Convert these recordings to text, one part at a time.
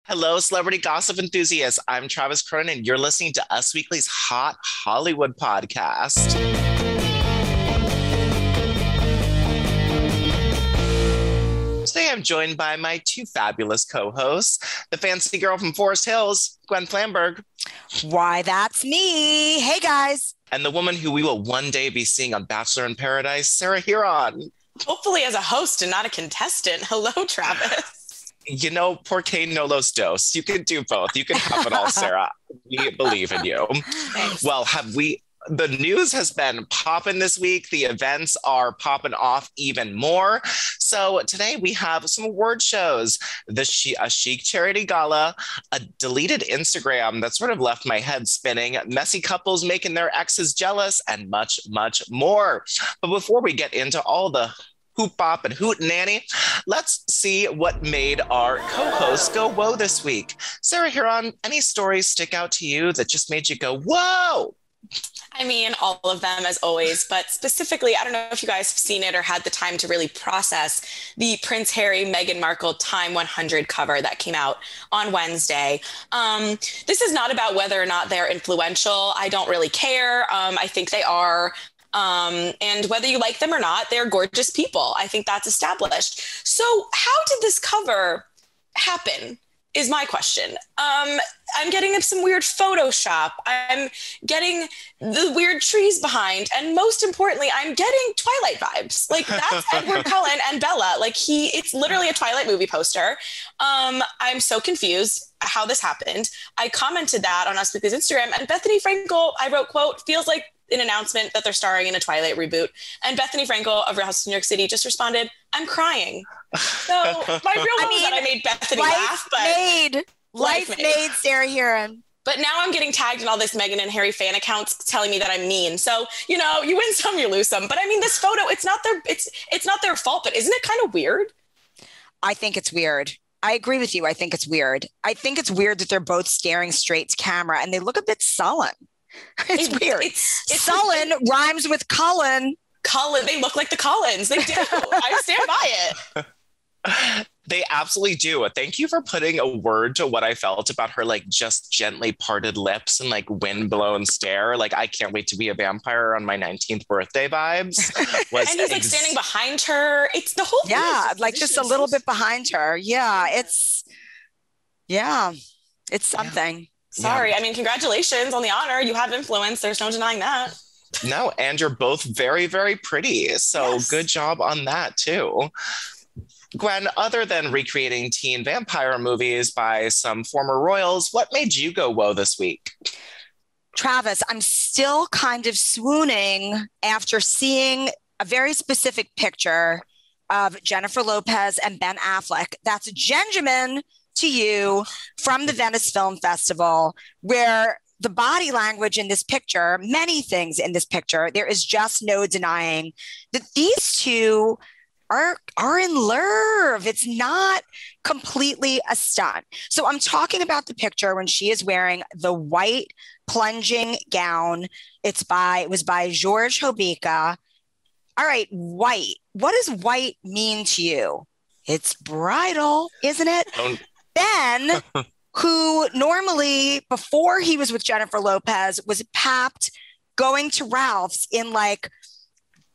Hello, celebrity gossip enthusiasts. I'm Travis Cronin, and you're listening to Us Weekly's Hot Hollywood podcast. Today, I'm joined by my two fabulous co-hosts, the fancy girl from Forest Hills, Gwen Flamberg. Why, that's me. Hey, guys. And the woman who we will one day be seeing on Bachelor in Paradise, Sarah Huron. Hopefully as a host and not a contestant. Hello, Travis. You know, porque no los dos. You can do both. You can have it all, Sarah. We believe in you. Thanks. Well, the news has been popping this week. The events are popping off even more. So today we have some award shows, a chic charity gala, a deleted Instagram that sort of left my head spinning, messy couples making their exes jealous, and much, much more. But before we get into all the hoop bop and hoot nanny, let's see what made our co-hosts go whoa this week. Sarah Huron, any stories stick out to you that just made you go whoa? I mean, all of them as always, but specifically, I don't know if you guys have seen it or had the time to really process the Prince Harry, Meghan Markle Time 100 cover that came out on Wednesday. This is not about whether or not they're influential. I don't really care. I think they are. And whether you like them or not, they're gorgeous people. I think that's established. So how did this cover happen is my question. I'm getting some weird Photoshop. I'm getting the weird trees behind. And most importantly, I'm getting Twilight vibes. Like that's Edward Cullen and Bella. Like it's literally a Twilight movie poster. I'm so confused how this happened. I commented that on Us Weekly's Instagram, and Bethany Frankel, I wrote, quote, feels like an announcement that they're starring in a Twilight reboot. And Bethany Frankel of Real Housewives of New York City just responded, I'm crying. So my real hope is that I made Bethany laugh, but life made Sarah Huron. But now I'm getting tagged in all this Meghan and Harry fan accounts telling me that I'm mean. So, you know, you win some, you lose some. But I mean, this photo, it's not their fault, but isn't it kind of weird? I think it's weird. I agree with you. I think it's weird. I think it's weird that they're both staring straight to camera and they look a bit sullen. It's weird. It's sullen rhymes with Cullen. Cullen, they look like the Cullens. They do. I stand by it. They absolutely do. Thank you for putting a word to what I felt about her, like just gently parted lips and like wind-blown stare. Like, I can't wait to be a vampire on my 19th birthday vibes. And he's like standing behind her. It's the whole thing. Yeah, like just a little bit behind her. Yeah, it's something. Yeah. Sorry. I mean, congratulations on the honor. You have influence. There's no denying that. No, and you're both very, very pretty. So Yes. Good job on that too. Gwen, other than recreating teen vampire movies by some former royals, what made you go whoa this week? Travis, I'm still kind of swooning after seeing a very specific picture of Jennifer Lopez and Ben Affleck. That's Gentleman to You from the Venice Film Festival, where the body language in this picture, many things in this picture, there is just no denying that these two are in love. It's not completely a stunt. So I'm talking about the picture when she is wearing the white plunging gown. It was by George Hobeika. All right, white. What does white mean to you? It's bridal, isn't it? Ben, who normally, before he was with Jennifer Lopez, was papped going to Ralph's in like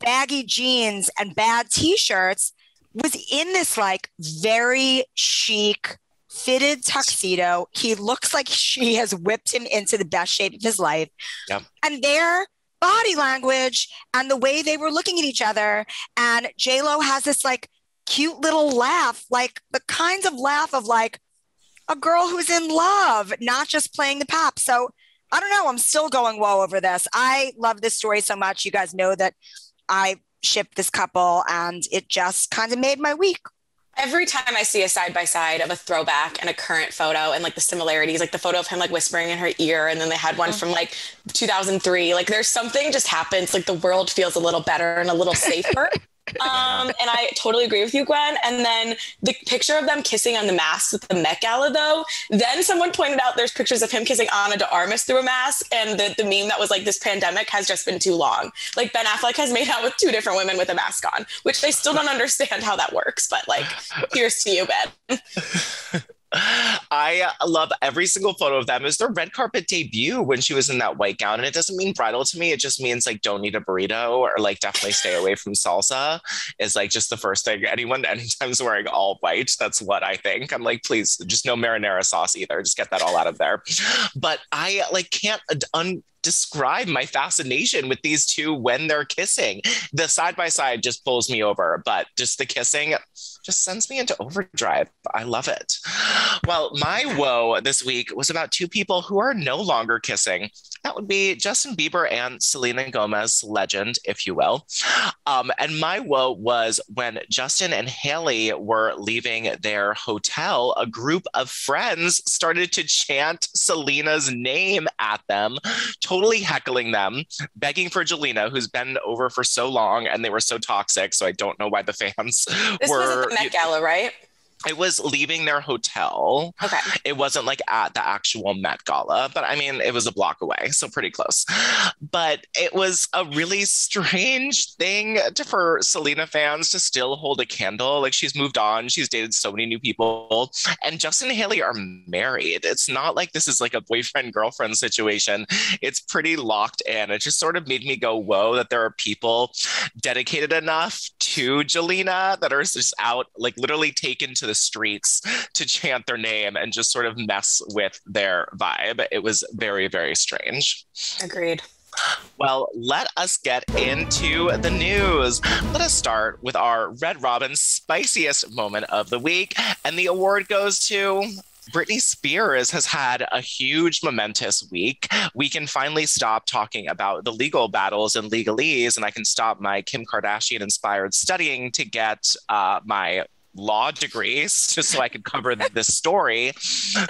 baggy jeans and bad t-shirts, was in this like very chic fitted tuxedo. He looks like she has whipped him into the best shape of his life. Yep. And their body language and the way they were looking at each other, and J-Lo has this like cute little laugh, like the kinds of laugh of like a girl who's in love, not just playing the pop. So I don't know. I'm still going whoa over this. I love this story so much. You guys know that I shipped this couple, and it just kind of made my week. Every time I see a side-by-side of a throwback and a current photo and like the similarities, like the photo of him like whispering in her ear, and then they had one from like 2003, like there's something just happens, like the world feels a little better and a little safer. And I totally agree with you, Gwen. And then the picture of them kissing on the mask with the Met Gala, though, then someone pointed out there's pictures of him kissing Ana de Armas through a mask. And the meme that was like, this pandemic has just been too long. Like Ben Affleck has made out with two different women with a mask on, which I still don't understand how that works. But like, here's to you, Ben. I love every single photo of them. It was their red carpet debut when she was in that white gown. And it doesn't mean bridal to me. It just means like don't eat a burrito or like definitely stay away from salsa is like just the first thing. Anytime's wearing all white. That's what I think. I'm like, please, just no marinara sauce either. Just get that all out of there. But I like can't describe my fascination with these two when they're kissing. The side by side just pulls me over, but just the kissing just sends me into overdrive. I love it. Well, my woe this week was about two people who are no longer kissing. That would be Justin Bieber and Selena Gomez, legend, if you will. And my woe was when Justin and Hailey were leaving their hotel, a group of friends started to chant Selena's name at them, totally heckling them, begging for Jelena, who's been over for so long, and they were so toxic. So I don't know why the fans This was at the Met Gala, right? It was leaving their hotel. Okay. It wasn't like at the actual Met Gala, but I mean, it was a block away, so pretty close. But it was a really strange thing for Selena fans to still hold a candle. Like she's moved on. She's dated so many new people. And Justin and Hailey are married. It's not like this is like a boyfriend-girlfriend situation. It's pretty locked in. It just sort of made me go, whoa, that there are people dedicated enough to Jelena that are just out, like literally taken to the streets to chant their name and just sort of mess with their vibe. It was very, very strange. Agreed. Well, let us get into the news. Let us start with our Red Robin spiciest moment of the week. And the award goes to Britney Spears. Has had a huge momentous week. We can finally stop talking about the legal battles and legalese, and I can stop my Kim Kardashian inspired studying to get my law degrees just so I could cover this story,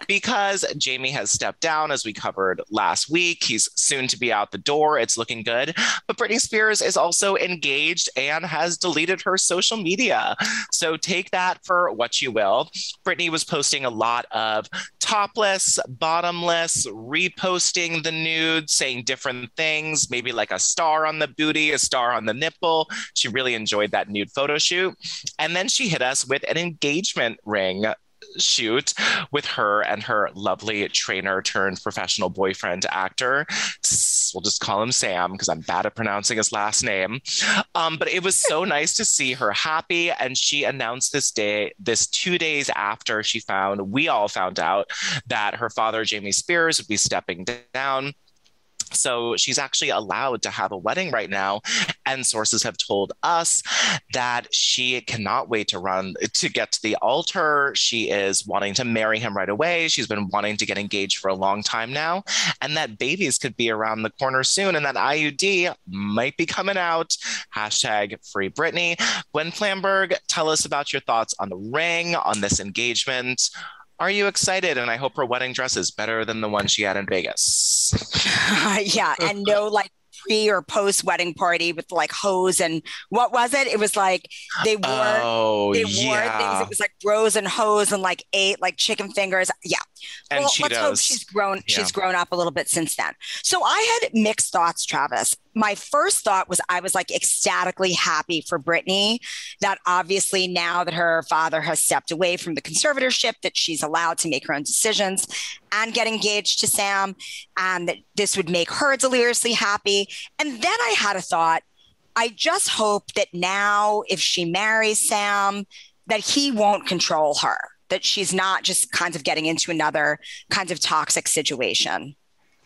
because Jamie has stepped down, as we covered last week. He's soon to be out the door. It's looking good. But Britney Spears is also engaged and has deleted her social media. So take that for what you will. Britney was posting a lot of topless, bottomless, reposting the nude, saying different things, maybe like a star on the booty, a star on the nipple. She really enjoyed that nude photo shoot. And then she hit us with an engagement ring shoot with her and her lovely trainer turned professional boyfriend actor. We'll just call him Sam because I'm bad at pronouncing his last name. But it was so nice to see her happy. And she announced this 2 days after we all found out that her father, Jamie Spears, would be stepping down. So she's actually allowed to have a wedding right now. And sources have told us that she cannot wait to get to the altar. She is wanting to marry him right away. She's been wanting to get engaged for a long time now. And that babies could be around the corner soon. And that IUD might be coming out. Hashtag free Britney. Gwen Flamberg, tell us about your thoughts on the ring, on this engagement. Are you excited? And I hope her wedding dress is better than the one she had in Vegas. Yeah. And no like pre or post wedding party with like hose and what was it? It was like they wore things. It was like bros and hose and like ate like chicken fingers. Yeah. And well, Cheetos. let's hope she's grown. Yeah. She's grown up a little bit since then. So I had mixed thoughts, Travis. My first thought was I was like ecstatically happy for Britney that obviously now that her father has stepped away from the conservatorship, that she's allowed to make her own decisions and get engaged to Sam, and that this would make her deliriously happy. And then I had a thought, I just hope that now if she marries Sam, that he won't control her, that she's not just kind of getting into another kind of toxic situation.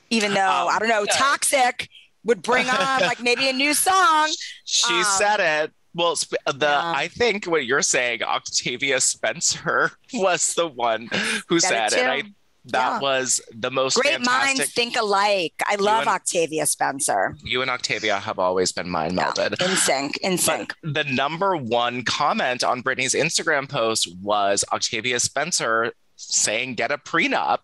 Even though, I don't know, toxic would bring on like maybe a new song. She said it. Well, I think what you're saying, Octavia Spencer was the one who said it. That was the most great fantastic. Minds think alike. I love Octavia Spencer. You and Octavia have always been mind melded. In sync. But the number one comment on Britney's Instagram post was Octavia Spencer saying get a prenup.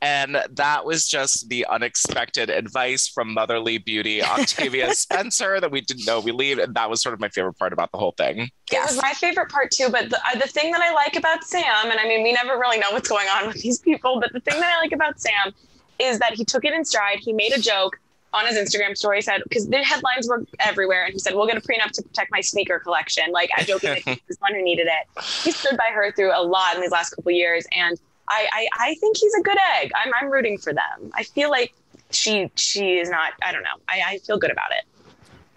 And that was just the unexpected advice from motherly beauty Octavia Spencer that we didn't know we leave. And that was sort of my favorite part about the whole thing. It was my favorite part too. But the thing that I like about Sam, and I mean, we never really know what's going on with these people, but the thing that I like about Sam is that he took it in stride. He made a joke on his Instagram story, said, because the headlines were everywhere, and he said, we'll get a prenup to protect my sneaker collection. Like, I joking that he was the one who needed it. He stood by her through a lot in these last couple of years, and I think he's a good egg. I'm rooting for them. I feel like she is not, I don't know. I feel good about it.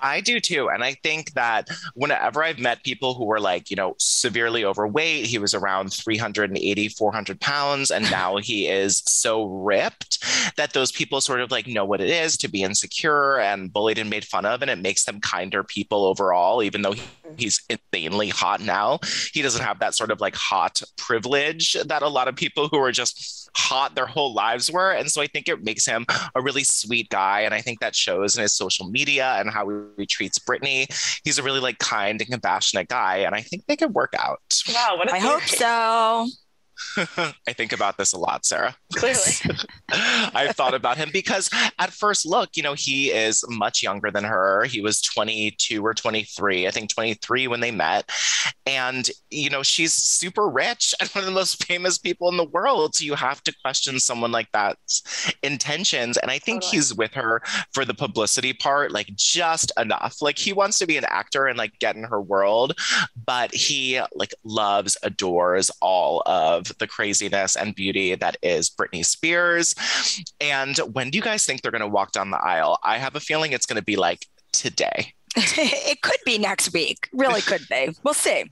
I do too. And I think that whenever I've met people who were like, severely overweight, he was around 380, 400 pounds. And now he is so ripped that those people sort of like know what it is to be insecure and bullied and made fun of. And it makes them kinder people overall, even though he's insanely hot now. He doesn't have that sort of like hot privilege that a lot of people who are just hot their whole lives were. And so I think it makes him a really sweet guy. And I think that shows in his social media and how he treats Britney. He's a really like kind and compassionate guy. And I think they could work out. Wow, I hope so. I think about this a lot, Sarah. Clearly. I've thought about him because at first look, he is much younger than her. He was 22 or 23, I think 23 when they met. And, she's super rich and one of the most famous people in the world. So you have to question someone like that's intentions. And I think he's with her for the publicity part, like just enough. Like he wants to be an actor and like get in her world, but he like loves, adores all of the craziness and beauty that is Britney Spears. And when do you guys think they're going to walk down the aisle? I have a feeling it's going to be like today. It could be next week. Really could be. We'll see.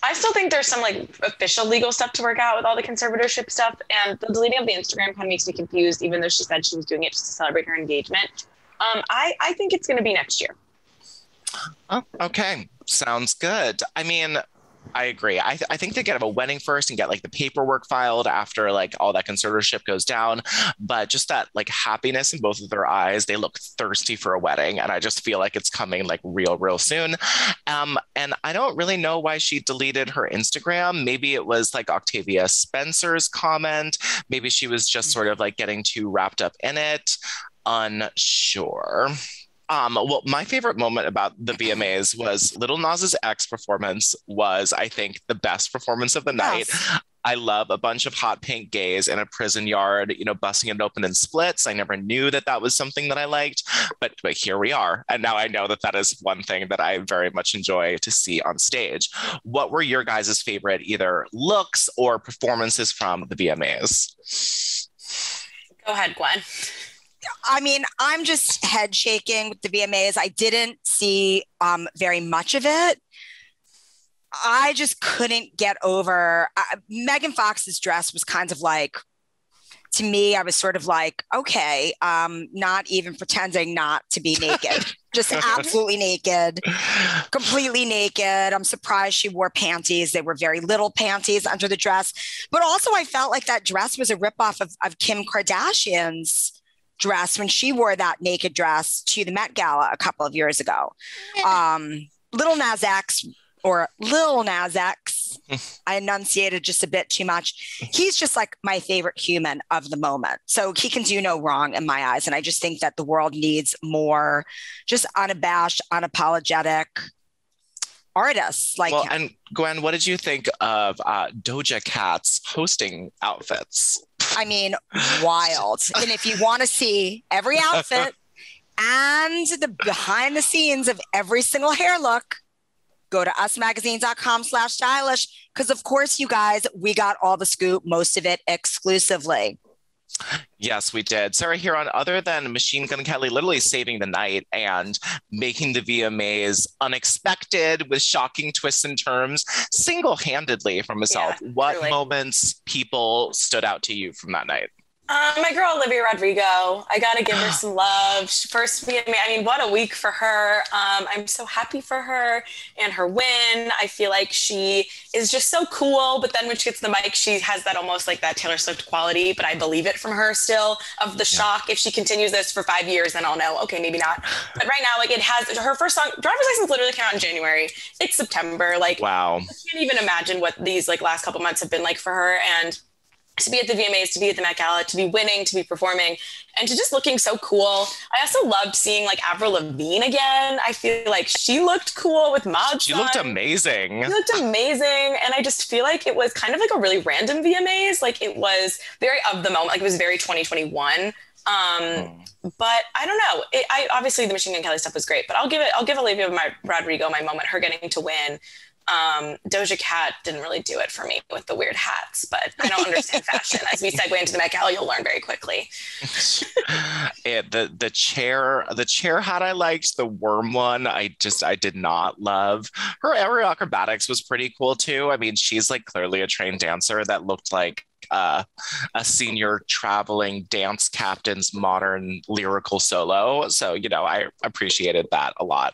I still think there's some like official legal stuff to work out with all the conservatorship stuff. And the deleting of the Instagram kind of makes me confused, even though she said she was doing it just to celebrate her engagement. I think it's going to be next year. Oh, okay. Sounds good. I mean, I agree. I think they get have a wedding first and get like the paperwork filed after like all that conservatorship goes down. But just that like happiness in both of their eyes, they look thirsty for a wedding. And I just feel like it's coming like real soon. And I don't really know why she deleted her Instagram. Maybe it was like Octavia Spencer's comment. Maybe she was just sort of like getting too wrapped up in it. Unsure. Well, my favorite moment about the VMAs was Lil Nas's X performance was, I think, the best performance of the night. Yes. I love a bunch of hot pink gays in a prison yard, busting it open in splits. I never knew that was something that I liked, but here we are. And now I know that is one thing that I very much enjoy to see on stage. What were your guys' favorite either looks or performances from the VMAs? Go ahead, Gwen. I mean, I'm just head shaking with the VMAs. I didn't see very much of it. I just couldn't get over Megan Fox's dress was kind of like, to me, I was sort of like, okay, not even pretending not to be naked, just absolutely naked, completely naked. I'm surprised she wore panties. They were very little panties under the dress. But also I felt like that dress was a ripoff of Kim Kardashian's dress when she wore that naked dress to the Met Gala a couple of years ago. Lil Nas X, I enunciated just a bit too much. He's just like my favorite human of the moment. So he can do no wrong in my eyes. And I just think that the world needs more just unabashed, unapologetic artists like him. And Gwen, what did you think of Doja Cat's hosting outfits? I mean, wild. And if you want to see every outfit and the behind the scenes of every single hair look, go to usmagazine.com/stylish. Because of course, you guys, we got all the scoop, most of it exclusively. Yes, we did. Sarah Huron, other than Machine Gun Kelly literally saving the night and making the VMAs unexpected with shocking twists and turns single-handedly from herself, what truly. Moments, people stood out to you from that night? My girl, Olivia Rodrigo. I got to give her some love. First VMA, I mean, what a week for her. I'm so happy for her and her win. I feel like she is just so cool. But then when she gets the mic, she has that almost like that Taylor Swift quality. But I believe it from her still of the shock. If she continues this for 5 years, then I'll know. Okay, maybe not. But right now, like it has her first song, Driver's License literally came out in January. It's September. Like, wow. I can't even imagine what these like last couple months have been like for her. And to be at the VMAs, to be at the Met Gala, to be winning, to be performing, and to just looking so cool. I also loved seeing like Avril Lavigne again. I feel like she looked cool with Mod. She looked amazing. She looked amazing. And I just feel like it was kind of like a really random VMAs. Like it was very of the moment. Like it was very 2021. But I don't know. I obviously the Machine Gun Kelly stuff was great, but I'll give Olivia Rodrigo my moment, her getting to win. Doja Cat didn't really do it for me with the weird hats, but I don't understand fashion. As we segue into the Met Gala, you'll learn very quickly. The chair hat I liked. The worm one I did not love. Her aerial acrobatics was pretty cool too. I mean, she's like clearly a trained dancer that looked like a senior traveling dance captain's modern lyrical solo. So, I appreciated that a lot.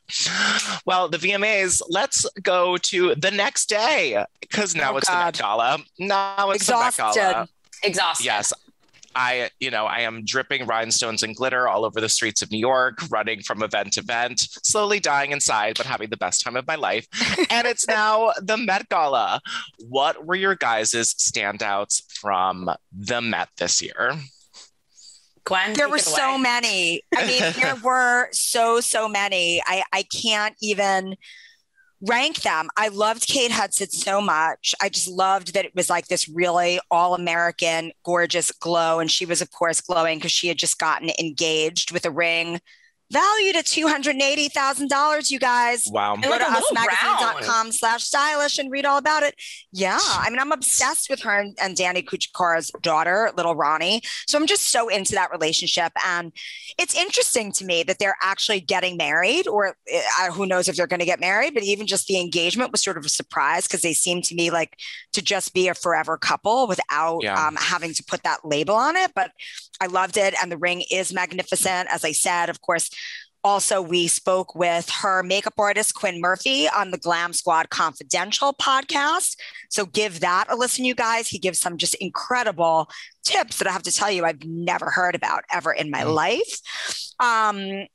Well, the VMAs, let's go to the next day because now it's the Met Gala. Now it's Exhausted. the Met Gala. Exhausted. Yes. I am dripping rhinestones and glitter all over the streets of New York, running from event to event, slowly dying inside, but having the best time of my life. And it's now the Met Gala. What were your guys' standouts from the Met this year? Gwen, there were so many. I mean, there were so many. I can't even rank them. I loved Kate Hudson so much. I just loved that it was like this really all-American, gorgeous glow. And she was, of course, glowing because she had just gotten engaged with a ring valued at $280,000, you guys. Wow. Go to usmagazine.com/stylish and read all about it. Yeah. I mean, I'm obsessed with her and Danny Kuchar's daughter, little Ronnie. So I'm just so into that relationship. And it's interesting to me that they're actually getting married, or who knows if they're going to get married, but even just the engagement was sort of a surprise because they seem to me like to just be a forever couple without having to put that label on it. But I loved it. And the ring is magnificent. As I said, of course, also, we spoke with her makeup artist, Quinn Murphy, on the Glam Squad Confidential podcast. So give that a listen, you guys. He gives some just incredible tips that I have to tell you I've never heard about ever in my life. I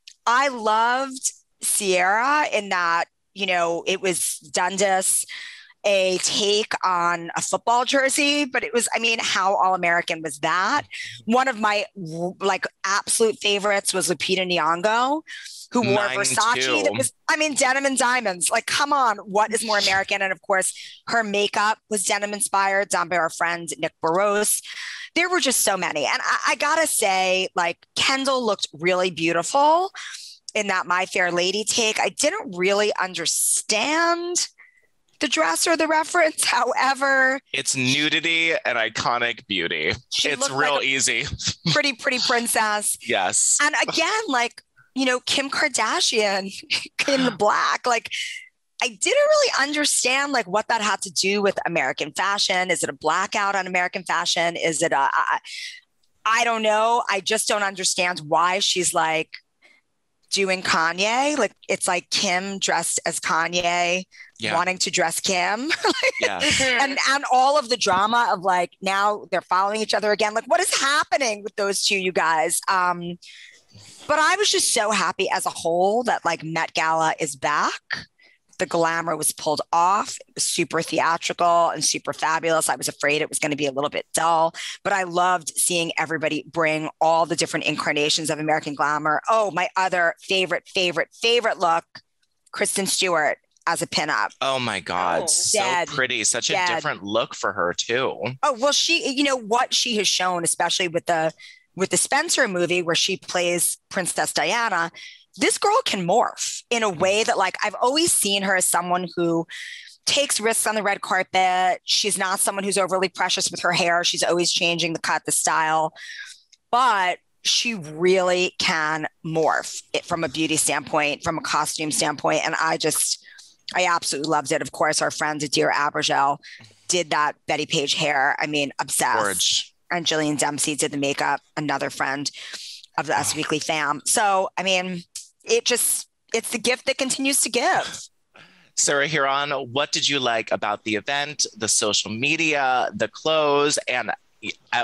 loved Sierra in that, it was Dundas, a take on a football jersey, but it was, how all-American was that? One of my absolute favorites was Lupita Nyong'o, who wore Versace. Too. That was, denim and diamonds. Like, come on, what is more American? And of course, her makeup was denim inspired, done by our friend Nick Barros. There were just so many. And I gotta say, Kendall looked really beautiful in that My Fair Lady take. I didn't really understand the dress or the reference. However, it's nudity and iconic beauty. It's real easy. Pretty princess. Yes. And again, Kim Kardashian in the black, I didn't really understand what that had to do with American fashion. Is it a blackout on American fashion? Is it I don't know. I just don't understand why she's doing Kanye. It's like Kim dressed as Kanye, wanting to dress Kim. and all of the drama of now they're following each other again. What is happening with those two, you guys? But I was just so happy as a whole that Met Gala is back. The glamour was pulled off. It was super theatrical and super fabulous. I was afraid it was going to be a little bit dull, but I loved seeing everybody bring all the different incarnations of American glamour. Oh, my other favorite look, Kristen Stewart as a pinup. Oh my God. So pretty. Such a different look for her too. Oh, well, she, what she has shown, especially with the Spencer movie where she plays Princess Diana, this girl can morph in a way that I've always seen her as someone who takes risks on the red carpet. She's not someone who's overly precious with her hair. She's always changing the cut, the style, but she really can morph it from a beauty standpoint, from a costume standpoint. And I absolutely loved it. Of course, our friend Adira Abergel did that Betty Page hair. Obsessed. Gorge. And Jillian Dempsey did the makeup, another friend of the Us Weekly fam. So, it's the gift that continues to give. Sarah Huron, what did you like about the event, the social media, the clothes, and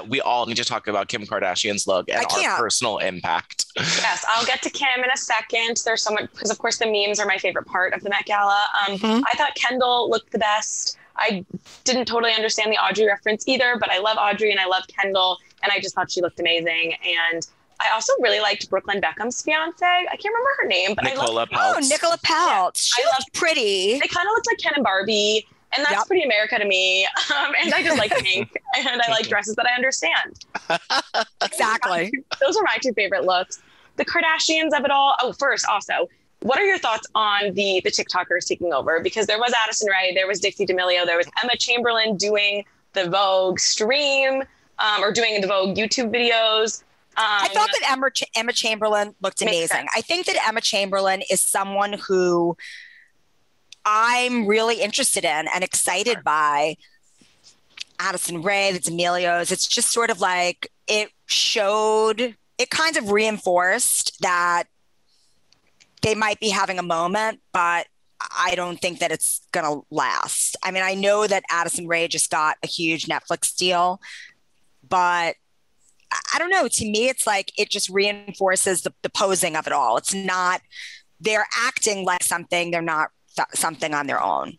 we all need to talk about Kim Kardashian's look and our personal impact. Yes, I'll get to Kim in a second. There's so much, because of course the memes are my favorite part of the Met Gala. I thought Kendall looked the best. I didn't totally understand the Audrey reference either, but I love Audrey and I love Kendall, and I just thought she looked amazing. And I also really liked Brooklyn Beckham's fiance. I can't remember her name, but Nicola Peltz. Oh, Nicola Peltz. She looked pretty. They kind of looked like Ken and Barbie, and that's pretty America to me. And I just like pink, and I like dresses that I understand. Exactly. Those are my two favorite looks. The Kardashians of it all. Oh, first, also, what are your thoughts on the TikTokers taking over? Because there was Addison Rae, there was Dixie D'Amelio, there was Emma Chamberlain doing the Vogue stream or doing the Vogue YouTube videos. I thought that Emma Chamberlain looked amazing. I think that Emma Chamberlain is someone who I'm really interested in and excited by. Addison Rae, the D'Amelios. It's just sort of like it kind of reinforced that they might be having a moment, but I don't think that it's going to last. I mean, I know that Addison Rae just got a huge Netflix deal, but I don't know. To me, it's like it just reinforces the posing of it all. It's not, they're acting like something, they're not something on their own.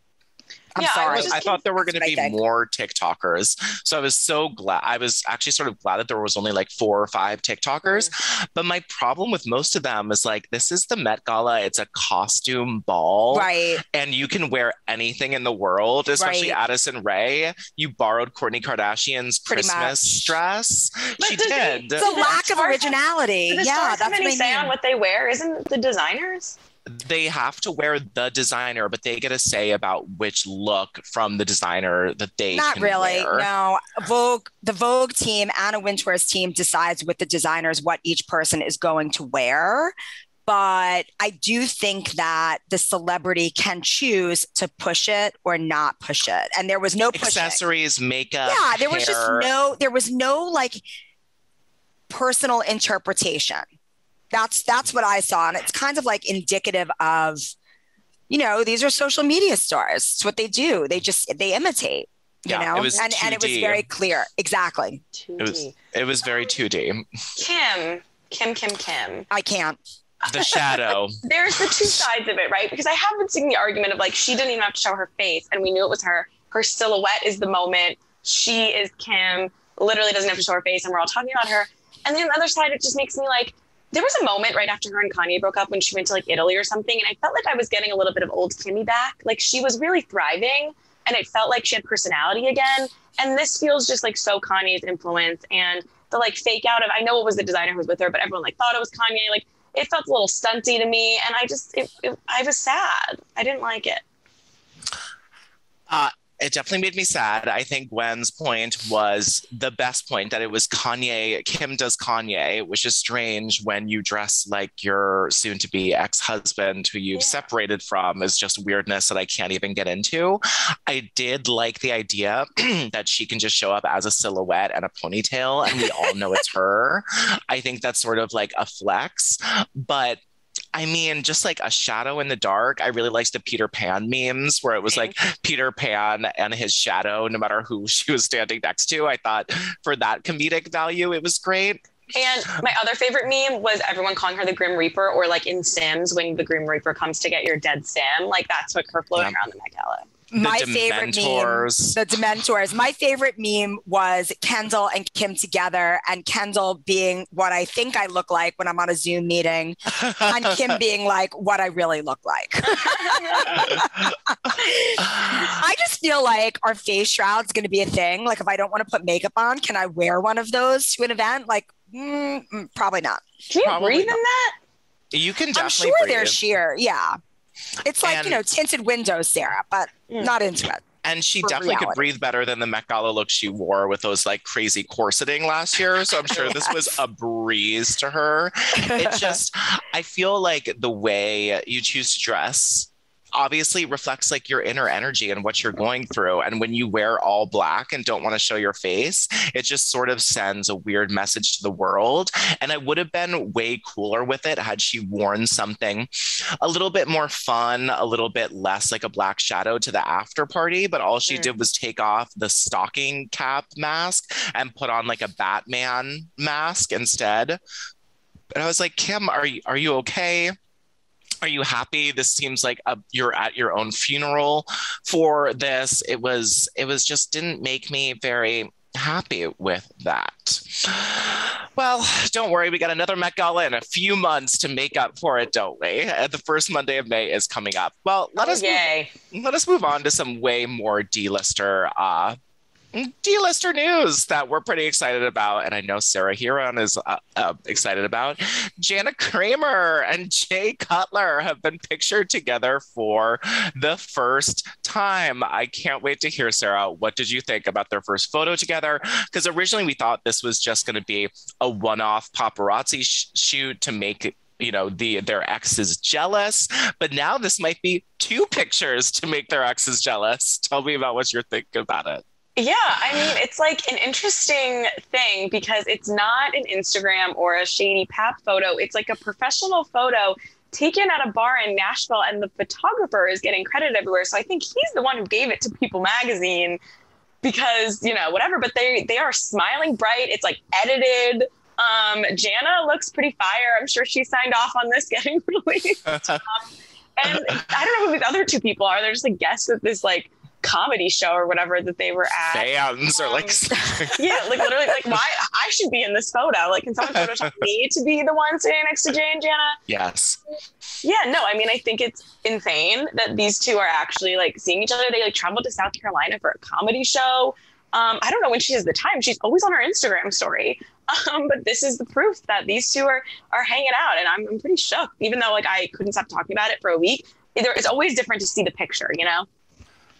I'm sorry. I thought there were going to be more TikTokers. So I was so glad. I was actually sort of glad that there was only like 4 or 5 TikTokers. But my problem with most of them is like, this is the Met Gala. It's a costume ball. Right. And you can wear anything in the world, especially Addison Rae. You borrowed Kourtney Kardashian's Christmas dress. She did. It's a lack of originality. That's what I say on what they wear. Isn't the designers? They have to wear the designer, but they get a say about which look from the designer that they Not can really. wear. No, the Vogue team, Anna Wintour's team decides with the designers what each person is going to wear. But I do think that the celebrity can choose to push it or not push it. And there was no pushing. Accessories, makeup, yeah, there hair. was no like personal interpretation. That's what I saw. And it's kind of like indicative of, these are social media stars. It's what they do. They imitate, you know, and it was very clear. Exactly. It was very 2D. Kim. I can't. The shadow. There's the two sides of it, right? Because I have been seeing the argument of like, she didn't even have to show her face and we knew it was her. Her silhouette is the moment. She is Kim, literally doesn't have to show her face and we're all talking about her. And then on the other side, it just makes me like, there was a moment right after her and Kanye broke up when she went to like Italy or something. And I felt like I was getting a little bit of old Kimmy back. Like she was really thriving and it felt like she had personality again. And this feels just like so Kanye's influence and the like fake out of, I know it was the designer who was with her, but everyone like thought it was Kanye. Like it felt a little stunty to me. And I was sad. I didn't like it. It definitely made me sad. I think Gwen's point was the best point, that it was Kanye. Kim does Kanye, which is strange when you dress like your soon-to-be ex-husband who you've separated from. Is just weirdness that I can't even get into. I did like the idea that she can just show up as a silhouette and a ponytail and we all know it's her. I think that's sort of like a flex, but I mean, just like a shadow in the dark. I really liked the Peter Pan memes where it was like Peter Pan and his shadow, no matter who she was standing next to. I thought for that comedic value, it was great. And my other favorite meme was everyone calling her the Grim Reaper, or like in Sims when the Grim Reaper comes to get your dead Sim. Like that's what her floating around the Met Gala. My favorite meme, the Dementors. My favorite meme was Kendall and Kim together, and Kendall being what I think I look like when I'm on a Zoom meeting, and Kim being like what I really look like. I just feel like our face shroud's going to be a thing. Like if I don't want to put makeup on, can I wear one of those to an event? Like probably not. Can you breathe in that? You can definitely I'm sure breathe. they're sheer. Yeah. It's like, tinted windows, Sarah, but not into it. And she definitely could breathe better than the Met Gala look she wore with those like crazy corseting last year. So I'm sure this was a breeze to her. It just, I feel like the way you choose to dress obviously reflects like your inner energy and what you're going through. And when you wear all black and don't want to show your face, it just sort of sends a weird message to the world. And I would have been way cooler with it had she worn something a little bit more fun, a little bit less like a black shadow to the after party. But all she did was take off the stocking cap mask and put on like a Batman mask instead. And I was like, Kim, are you okay? Are you happy? This seems like you're at your own funeral for this. It was just didn't make me very happy with that. Well, don't worry. We got another Met Gala in a few months to make up for it, don't we? The first Monday of May is coming up. Well, let us move on to some way more D-lister D-lister news that we're pretty excited about, and I know Sarah Huron is excited about. Jana Kramer and Jay Cutler have been pictured together for the first time. I can't wait to hear, Sarah, what did you think about their first photo together? Because originally we thought this was just going to be a one-off paparazzi shoot to make their exes jealous, but now this might be two pictures to make their exes jealous. Tell me about what you're thinking about it. Yeah, I mean, it's like an interesting thing because it's not an Instagram or a shady pap photo. It's like a professional photo taken at a bar in Nashville, and the photographer is getting credit everywhere. So I think he's the one who gave it to People magazine because, whatever, but they are smiling bright. It's like edited. Jana looks pretty fire. I'm sure she signed off on this getting released. And I don't know who these other two people are. They're just like guests at this like comedy show or whatever that they were at. Fans or like yeah, like literally like why I should be in this photo. Like, can someone Photoshop me to be the one sitting next to Jay and Jana? Yes. Yeah, no, I mean, I think it's insane that these two are actually like seeing each other. They like traveled to South Carolina for a comedy show. I don't know when she has the time. She's always on her Instagram story. But this is the proof that these two are hanging out, and I'm pretty shook. Even though like I couldn't stop talking about it for a week, it's always different to see the picture,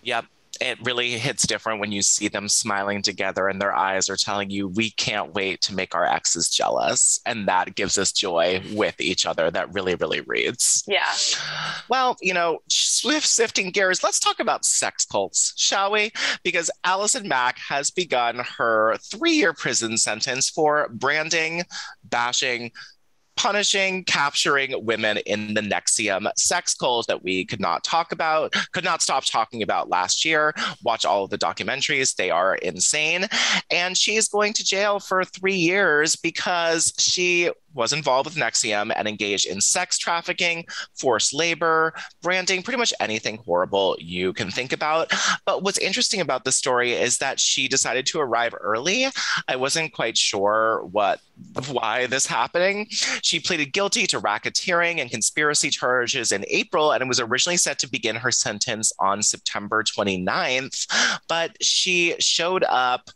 Yep. It really hits different when you see them smiling together and their eyes are telling you, we can't wait to make our exes jealous. And that gives us joy with each other. That really, really reads. Yeah. Well, shifting gears, let's talk about sex cults, shall we? Because Allison Mack has begun her 3-year prison sentence for branding, bashing, punishing, capturing women in the NXIVM sex cult that we could not stop talking about last year. Watch all of the documentaries. They are insane. And she's going to jail for 3 years because she was involved with NXIVM and engaged in sex trafficking, forced labor, branding, pretty much anything horrible you can think about. But what's interesting about this story is that she decided to arrive early. I wasn't quite sure why this happening. She pleaded guilty to racketeering and conspiracy charges in April, and it was originally set to begin her sentence on September 29th. But she showed up,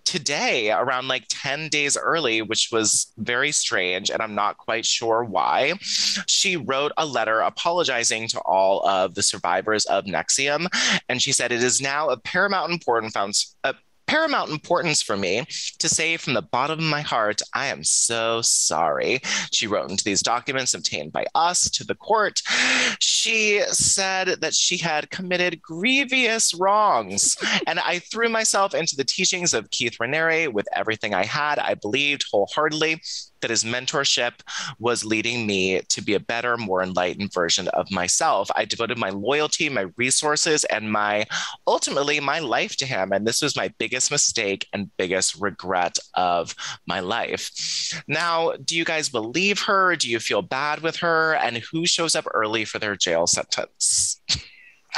today around like 10 days early, which was very strange. And I'm not quite sure why. She wrote a letter apologizing to all of the survivors of NXIVM. And she said, it is now of paramount importance for me to say from the bottom of my heart, I am so sorry. She wrote into these documents obtained by us to the court. She said that she had committed grievous wrongs. And I threw myself into the teachings of Keith Raniere with everything I had. I believed wholeheartedly that his mentorship was leading me to be a better, more enlightened version of myself. I devoted my loyalty, my resources, and ultimately my life to him. And this was my biggest mistake and biggest regret of my life. Now, do you guys believe her? Do you feel bad with her? And who shows up early for their jail sentence?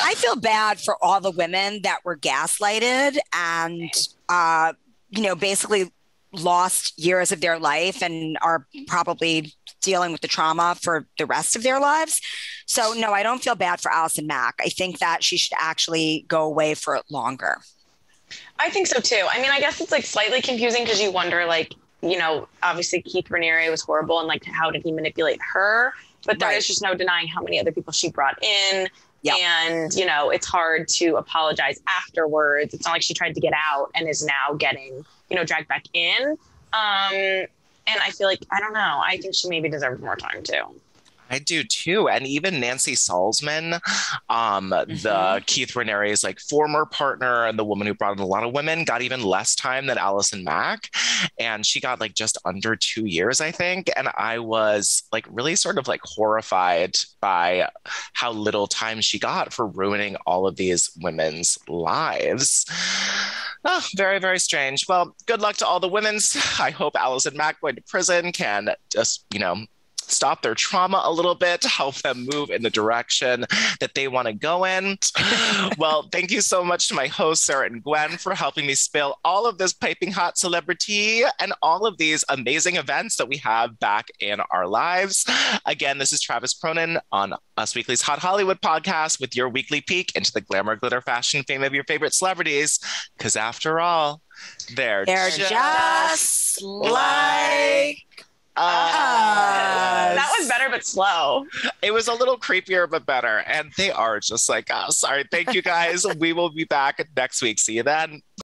I feel bad for all the women that were gaslighted and, basically lost years of their life and are probably dealing with the trauma for the rest of their lives. So no, I don't feel bad for Allison Mack. I think that she should actually go away for longer. I think so too. I mean, I guess it's like slightly confusing because you wonder like, obviously Keith Raniere was horrible and like how did he manipulate her? But there is just no denying how many other people she brought in. Yep. And, it's hard to apologize afterwards. It's not like she tried to get out and is now getting, dragged back in. And I feel like, I don't know, I think she maybe deserves more time too. I do too. And even Nancy Salzman, the Keith Raniere's like former partner and the woman who brought in a lot of women, got even less time than Allison Mack. And she got like just under 2 years, I think. And I was like really sort of like horrified by how little time she got for ruining all of these women's lives. Oh, very, very strange. Well, good luck to all the women's. I hope Allison Mack going to prison can just, stop their trauma a little bit, help them move in the direction that they want to go in. Well, thank you so much to my hosts, Sarah and Gwen, for helping me spill all of this piping hot celebrity and all of these amazing events that we have back in our lives. Again, this is Travis Cronin on Us Weekly's Hot Hollywood podcast with your weekly peek into the glamour, glitter, fashion, fame of your favorite celebrities. Because after all, they're just like that was better, but slow. It was a little creepier, but better. And they are just like us. All right. Thank you, guys. We will be back next week. See you then.